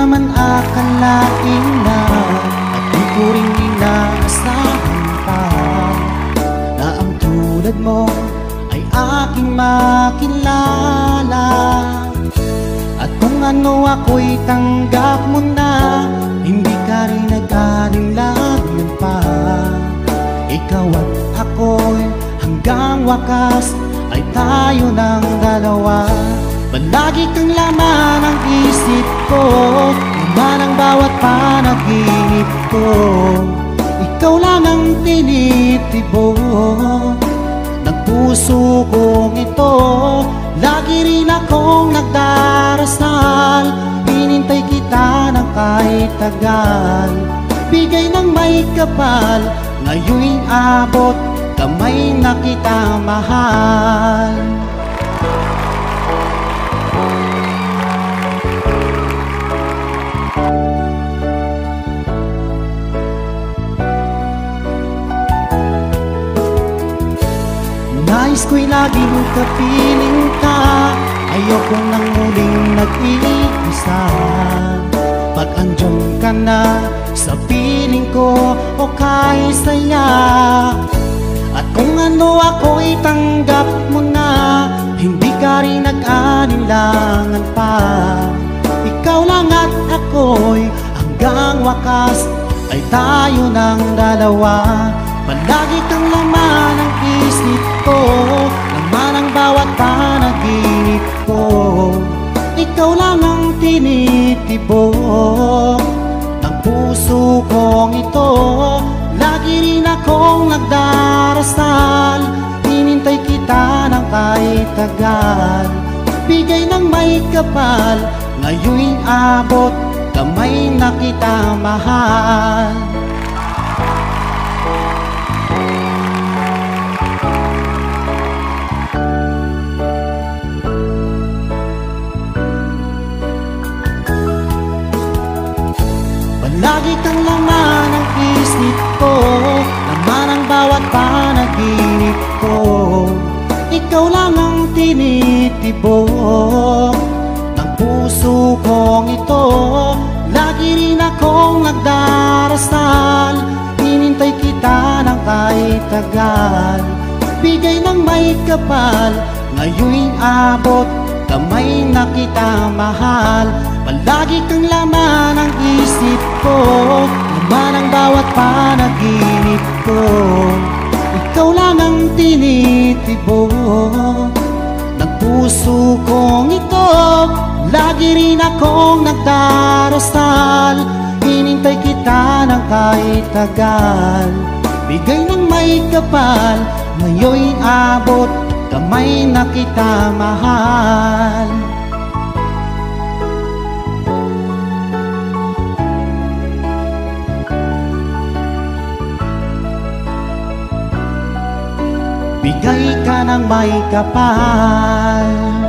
naman akalain na, at di ko rin inaasahan pa, na ang tulad mo ay aking makilala. At kung ano ako'y tanggap mo na, hindi ka rin nag-alinlangan pa. Ikaw at ako'y hanggang wakas ay tayo ng dalawa. Palagi kang laman ng isip ko, laman ang bawat panaginip ko. Ikaw lang ang tinitibo ng puso kong ito. Lagi rin akong nagdarasal, hinintay kita ng kahit tagal. Bigay ng may kapal, ngayon'y abot, kamay na kita mahal. Nais ko'y laging kapiling ka, ayokong nang muling nag-iisa. Pag andyan ka na sa piling ko, o kay saya. At kung ano ako'y tanggap mo na, hindi ka rin nag-alinlangan pa. Ikaw lang at ako'y hanggang wakas ay tayo ng dalawa. Palagi kang laman ng isip ko, laman ang bawat panaginip ko. Ikaw lang ang tinitibo ng puso kong ito. Lagi rin akong nagdarasal, hinintay kita ng kahit tagal. Bigay ng may kapal, ngayon'y abot, kamay na kita mahal. Lagi kang laman ng isip ko, laman ang bawat panaginip ko. Ikaw lang ang tinitibo ng puso kong ito. Lagi rin akong nagdarasal, hinintay kita ng kahit tagal. Bigay ng may kapal, ngayon'y abot, kamay na kita mahal. Palagi kang laman ng isip ko, laman ang bawat panaginip ko. Ikaw lang ang tinitibo ng puso kong ito. Lagi rin akong nagdarasal, hinintay kita ng kahit tagal. Bigay ng may kapal, ngayon'y abot, kamay na kita mahal. Bigay ka ng may kapal.